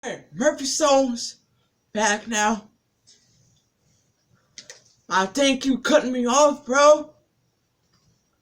Hey, Murphy Souls back now. I think you cutting me off, bro.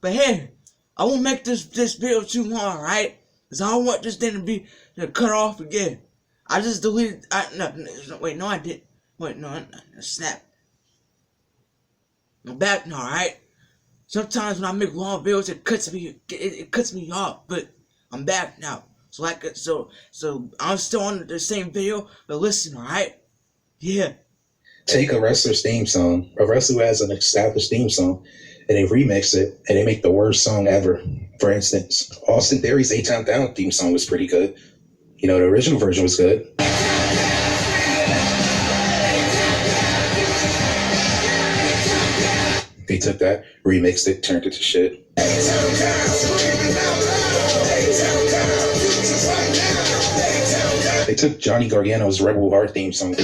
But hey, I won't make this video too long, right? Cause I don't want this thing to be cut off again. I just deleted. Wait, no, I didn't. Wait, no, snap. I'm back now, right? Sometimes when I make long videos, it cuts me off, but I'm back now. So I'm still on the same video, but listen, alright? Yeah. Take a wrestler's theme song, a wrestler who has an established theme song, and they remix it and they make the worst song ever. For instance, Austin Theory's A-Town Down theme song was pretty good. You know, the original version was good. They took that, remixed it, turned it to shit. They took Johnny Gargano's Rebel Heart theme song.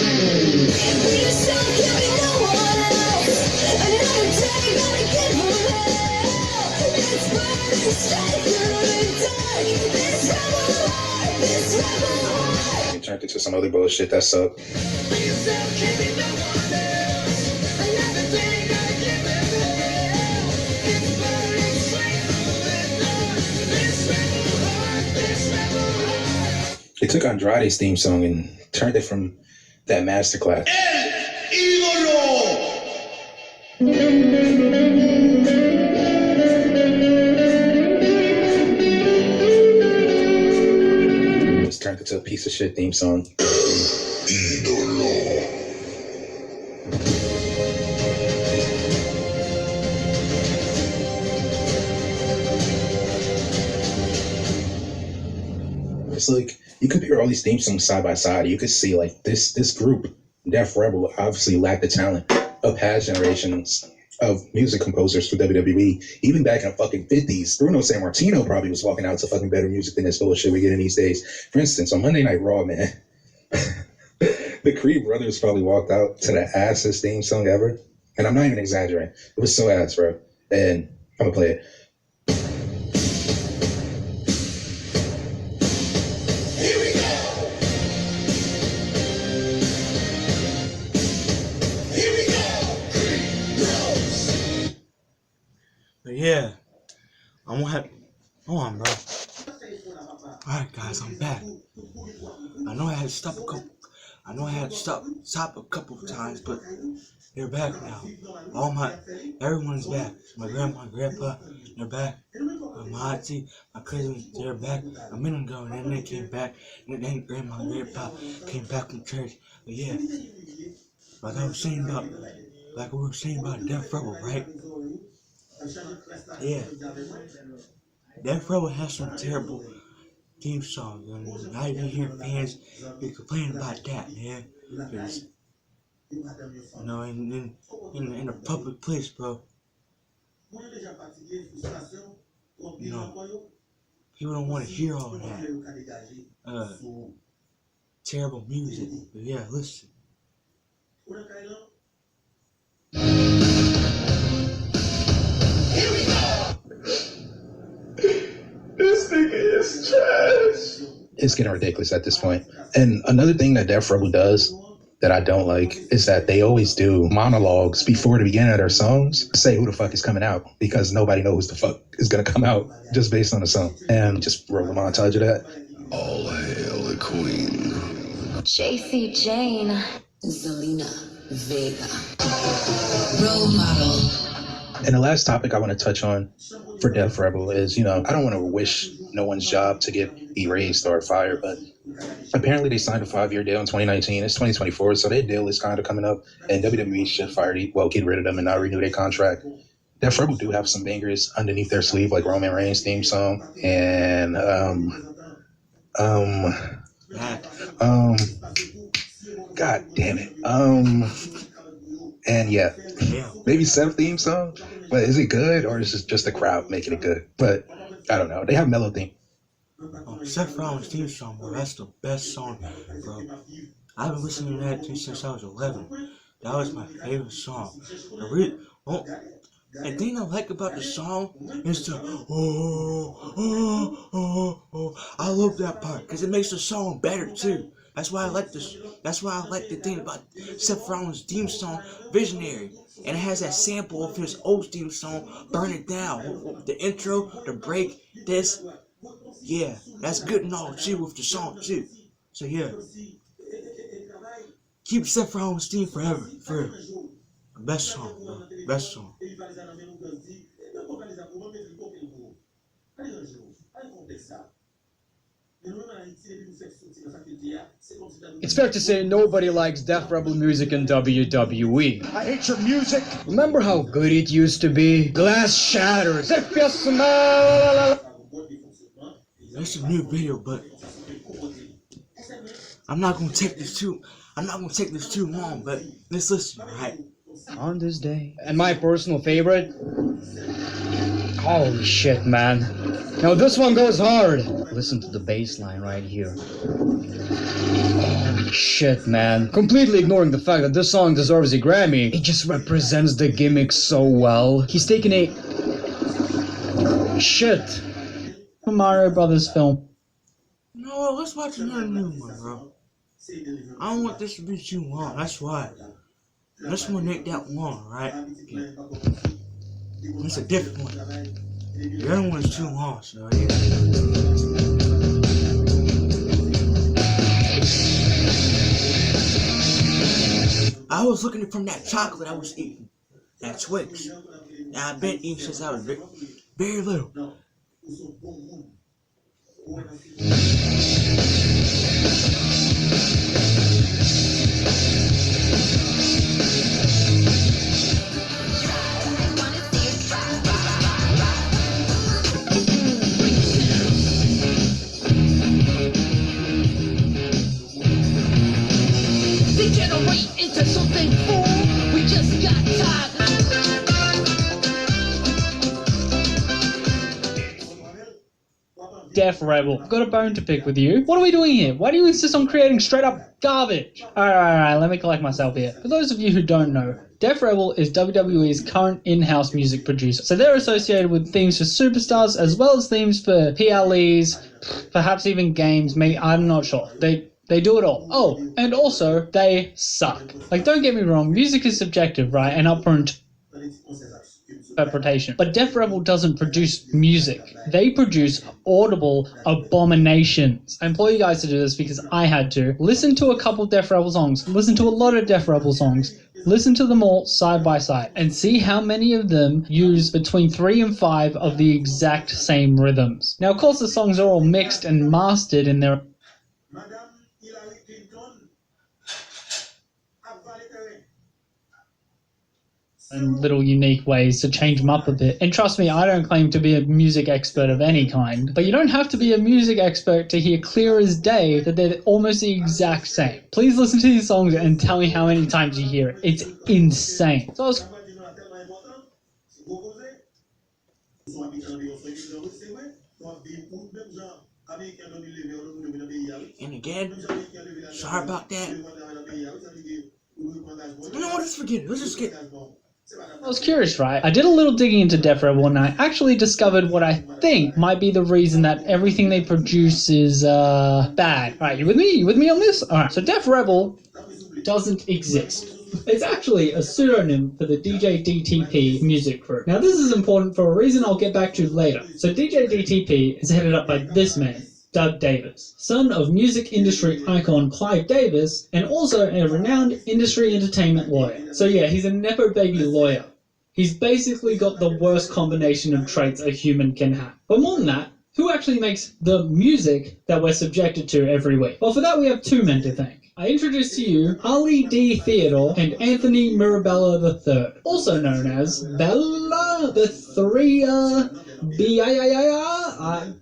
And turned it to some other bullshit that sucked. They took Andrade's theme song and turned it from that masterclass. Just turned it to a piece of shit theme song. It's like you compare all these theme songs side by side, you could see like this group, Def Rebel, obviously lacked the talent of past generations of music composers for WWE. Even back in the fucking 50s, Bruno Sammartino probably was walking out to fucking better music than this bullshit we're getting these days. For instance, on Monday Night Raw, man, the Creed brothers probably walked out to the assest theme song ever. And I'm not even exaggerating. It was so ass, bro. And I'm gonna play it. But yeah, I'm gonna have. Hold on, bro. Alright, guys, I'm back. I know I had to stop a couple of times, but they're back now. Everyone's back. My grandma, grandpa, they're back. My auntie, my cousins, they're back. A minute ago, and then they came back. And then grandma and grandpa came back from church. But yeah, like we were saying about Def Rebel, right? Yeah, Def Rebel has some terrible theme songs, and not even hear fans be complaining about that, man. Cause, you know, in a public place, bro. You know, people don't want to hear all that terrible music. But yeah, listen. This nigga is trash. It's getting ridiculous at this point. And another thing that Def Rebel does that I don't like is that they always do monologues before the beginning of their songs, say who the fuck is coming out, because nobody knows the fuck is gonna come out just based on the song. And just roll a montage of that. All hail the queen. JC Jane, Zelina Vega, role model. And the last topic I want to touch on for Def Rebel is, you know, I don't want to wish no one's job to get erased or fired, but apparently they signed a 5-year deal in 2019. It's 2024, so their deal is kind of coming up, and WWE should get rid of them and not renew their contract. Def Rebel do have some bangers underneath their sleeve, like Roman Reigns' theme song, and God damn it. And yeah, maybe Seth's theme song, but is it good or is it just the crowd making it good? But I don't know. They have mellow theme. Seth Rollins' theme song, bro. That's the best song, bro. I've been listening to that since I was 11. That was my favorite song. The thing I like about the song is the I love that part because it makes the song better too. That's why I like this. That's why I like the thing about Seth Rollins' theme song, Visionary. And it has that sample of his old theme song, Burn It Down. The intro, the break, this. Yeah, that's good and all too with the song too. So yeah. Keep Seth Rollins' theme forever. Forever. Best song, bro. Best song. It's fair to say nobody likes Def Rebel music in WWE. I hate your music. Remember how good it used to be? Glass shatters. That's a new video, but I'm not gonna take this too long, but let's listen, alright? On this day. And my personal favorite? Holy shit, man. Now this one goes hard. Listen to the bass line right here. Holy shit, man. Completely ignoring the fact that this song deserves a Grammy, it just represents the gimmick so well. He's taken a shit from Mario Brothers film. No, let's watch another new one, bro. I don't want this to be too long, that's why. This one ain't that long, right? Okay. It's a different one. The other one's too long, so yeah. I was looking at from that chocolate I was eating, that Twix. And I've been eating since I was very little. Degenerate into something full. We just got tired. Def Rebel, I've got a bone to pick with you. What are we doing here? Why do you insist on creating straight up garbage? Alright, let me collect myself here. For those of you who don't know, Def Rebel is WWE's current in-house music producer. So they're associated with themes for superstars as well as themes for PLEs, perhaps even games, maybe, I'm not sure. They do it all. Oh, and also, they suck. Like, don't get me wrong, music is subjective, right? And up for interpretation. But Def Rebel doesn't produce music. They produce audible abominations. I implore you guys to do this because I had to. Listen to a couple Def Rebel songs. Listen to a lot of Def Rebel songs. Listen to them all side by side and see how many of them use between 3 and 5 of the exact same rhythms. Now, of course, the songs are all mixed and mastered in their and little unique ways to change them up a bit. And trust me, I don't claim to be a music expert of any kind, but you don't have to be a music expert to hear clear as day that they're almost the exact same. Please listen to these songs and tell me how many times you hear it. It's insane. So I was And again, sorry about that. You know what, let's forget it. Let's just get... I was curious, right? I did a little digging into Def Rebel and I actually discovered what I think might be the reason that everything they produce is bad. Alright, you with me? You with me on this? Alright, so Def Rebel doesn't exist. It's actually a pseudonym for the DJ DTP music crew. Now this is important for a reason I'll get back to later. So DJ DTP is headed up by this man, Doug Davis, son of music industry icon Clive Davis, and also a renowned industry entertainment lawyer. So yeah, he's a nepo baby lawyer. He's basically got the worst combination of traits a human can have. But more than that, who actually makes the music that we're subjected to every week? Well, for that we have two men to thank. I introduce to you Ali D. Theodore and Anthony Mirabella III, also known as Bella the Three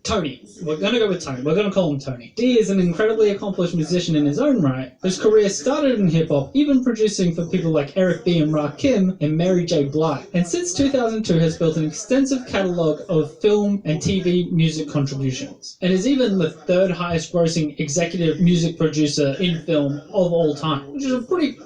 Tony. We're gonna go with Tony. We're gonna call him Tony. D is an incredibly accomplished musician in his own right, whose career started in hip-hop, even producing for people like Eric B. and Rakim and Mary J. Blige. And since 2002 has built an extensive catalogue of film and TV music contributions, and is even the third highest grossing executive music producer in film of all time, which is a pretty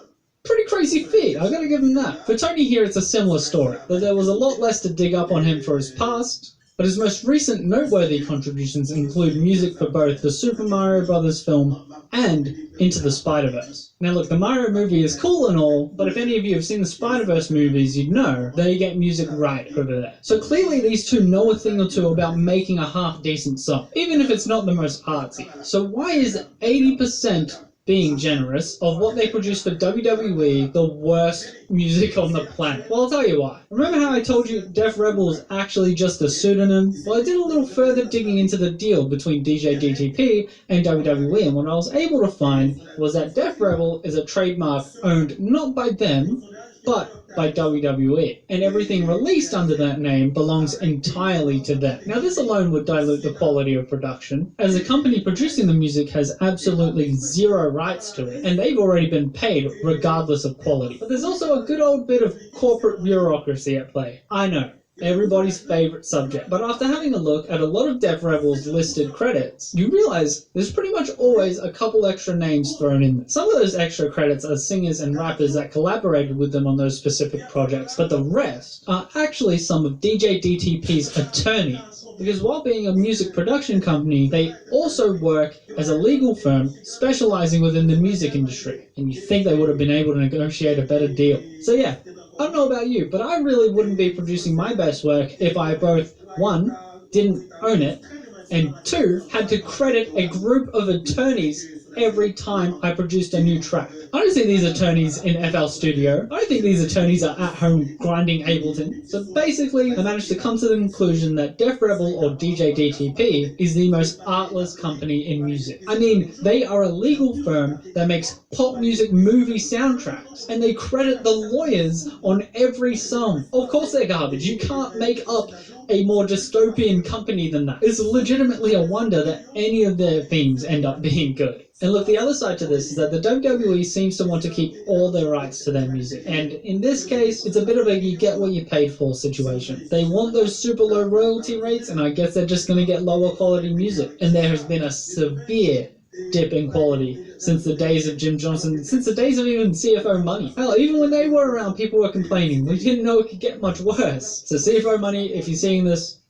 crazy feat, I gotta give him that. For Tony here, it's a similar story, but there was a lot less to dig up on him for his past, but his most recent noteworthy contributions include music for both the Super Mario Bros. Film and Into the Spider-Verse. Now look, the Mario movie is cool and all, but if any of you have seen the Spider-Verse movies, you'd know they get music right over there. So clearly these two know a thing or two about making a half-decent song, even if it's not the most artsy. So why is 80%, being generous, of what they produce for WWE the worst music on the planet? Well, I'll tell you why. Remember how I told you Def Rebel was actually just a pseudonym? Well, I did a little further digging into the deal between DJ DTP and WWE, and what I was able to find was that Def Rebel is a trademark owned not by them, but by WWE, and everything released under that name belongs entirely to them. Now this alone would dilute the quality of production, as the company producing the music has absolutely zero rights to it, and they've already been paid regardless of quality. But there's also a good old bit of corporate bureaucracy at play. I know, everybody's favorite subject. But after having a look at a lot of Def Rebel's listed credits, you realize there's pretty much always a couple extra names thrown in there. Some of those extra credits are singers and rappers that collaborated with them on those specific projects, but the rest are actually some of DJ DTP's attorneys. Because while being a music production company, they also work as a legal firm specializing within the music industry. And you think they would have been able to negotiate a better deal. So yeah, I don't know about you, but I really wouldn't be producing my best work if I both, 1, didn't own it, and 2, had to credit a group of attorneys every time I produced a new track. I don't see these attorneys in FL Studio. I don't think these attorneys are at home grinding Ableton. So basically, I managed to come to the conclusion that Def Rebel or DJ DTP is the most artless company in music. I mean, they are a legal firm that makes pop music movie soundtracks, and they credit the lawyers on every song. Of course they're garbage. You can't make up a more dystopian company than that. It's legitimately a wonder that any of their themes end up being good. And look, the other side to this is that the WWE seems to want to keep all their rights to their music. And in this case, it's a bit of a you get what you paid for situation. They want those super low royalty rates, and I guess they're just going to get lower quality music. And there has been a severe dip in quality since the days of Jim Johnson, since the days of even CFO Money. Hell, even when they were around, people were complaining. We didn't know it could get much worse. So CFO Money, if you're seeing this,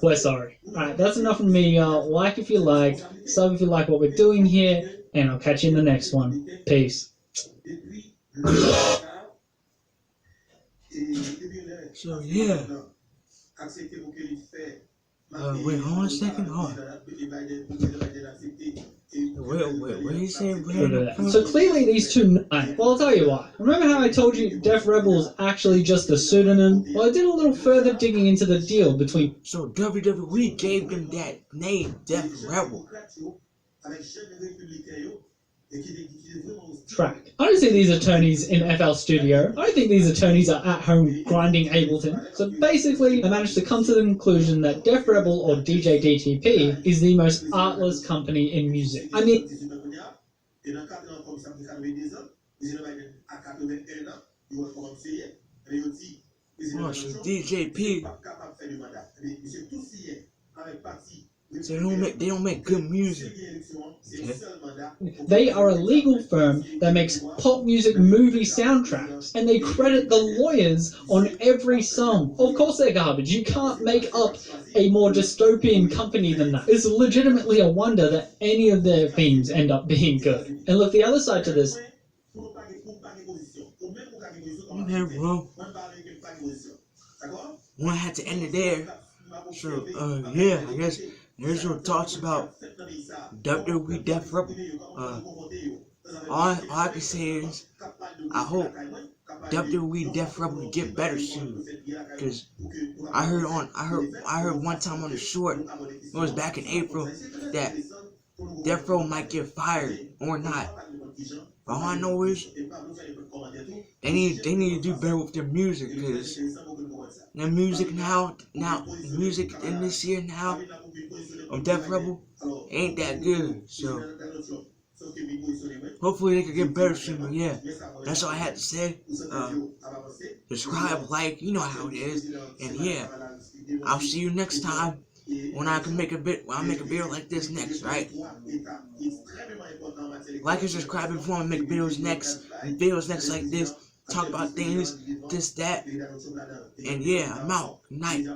we're sorry. Alright, that's enough from me, y'all. Like if you like, sub if you like what we're doing here, and I'll catch you in the next one. Peace. So yeah. Wait, hold on a second. Hold on. Wait, what are you saying? So clearly these two... Well, I'll tell you why. Remember how I told you Def Rebel is actually just a pseudonym? Well, I did a little further digging into the deal between... So WWE gave them that name, Def Rebel. Track. I don't see these attorneys in FL Studio. I don't think these attorneys are at home grinding Ableton. So basically, I managed to come to the conclusion that Def Rebel or DJ DTP is the most artless company in music. I mean... Oh, so DJP. So they don't make good music. Okay. They are a legal firm that makes pop music movie soundtracks, and they credit the lawyers on every song. Of course they're garbage. You can't make up a more dystopian company than that. It's legitimately a wonder that any of their themes end up being good. And look, the other side to this... Okay, well, one had to end it there. So, yeah, I guess there's your thoughts about WWE Def Rebel. All I can say is, I hope WWE Def Rebel get better soon. Cause I heard one time on the short, it was back in April, that Def Rebel might get fired or not. But all I know is they need to do better with their music, cause their music music in this year now of Def Rebel ain't that good. So hopefully they can get better soon. But yeah, that's all I had to say. Subscribe, like, you know how it is. And yeah, I'll see you next time when I can make a video like this next, right? Like and subscribe before I make videos next like this. Talk about things, this, that. And yeah, I'm out. Good night.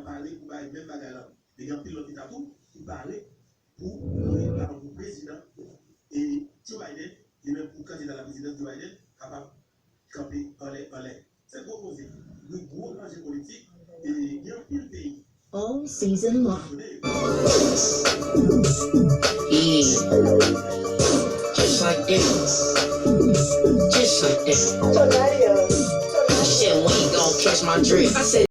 All season long. Yeah. Just like that. Just like that. She said, when you gon' catch my drip? I said,